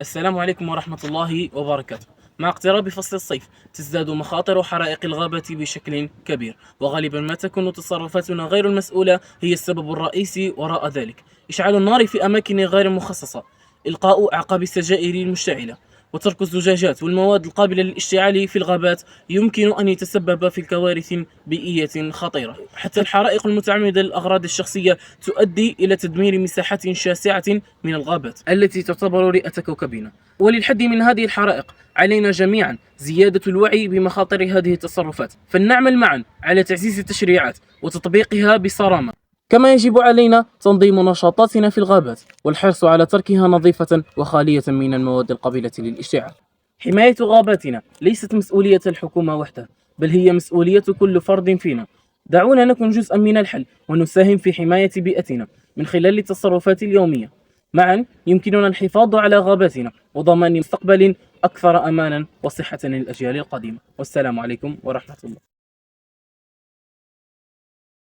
السلام عليكم ورحمة الله وبركاته. مع اقتراب فصل الصيف تزداد مخاطر حرائق الغابة بشكل كبير، وغالبا ما تكون تصرفاتنا غير المسؤولة هي السبب الرئيسي وراء ذلك. إشعال النار في أماكن غير مخصصة، إلقاء أعقاب السجائر المشتعلة، وترك الزجاجات والمواد القابلة للاشتعال في الغابات يمكن أن يتسبب في كوارث بيئية خطيرة. حتى الحرائق المتعمدة للأغراض الشخصية تؤدي إلى تدمير مساحات شاسعة من الغابات التي تعتبر رئة كوكبنا. وللحد من هذه الحرائق علينا جميعا زيادة الوعي بمخاطر هذه التصرفات، فلنعمل معا على تعزيز التشريعات وتطبيقها بصرامة. كما يجب علينا تنظيم نشاطاتنا في الغابات والحرص على تركها نظيفة وخالية من المواد القابلة للاشتعال. حماية غاباتنا ليست مسؤولية الحكومة وحدها، بل هي مسؤولية كل فرد فينا. دعونا نكون جزءا من الحل ونساهم في حماية بيئتنا من خلال التصرفات اليومية. معا يمكننا الحفاظ على غاباتنا وضمان مستقبل أكثر أمانا وصحة للأجيال القادمة. والسلام عليكم ورحمة الله.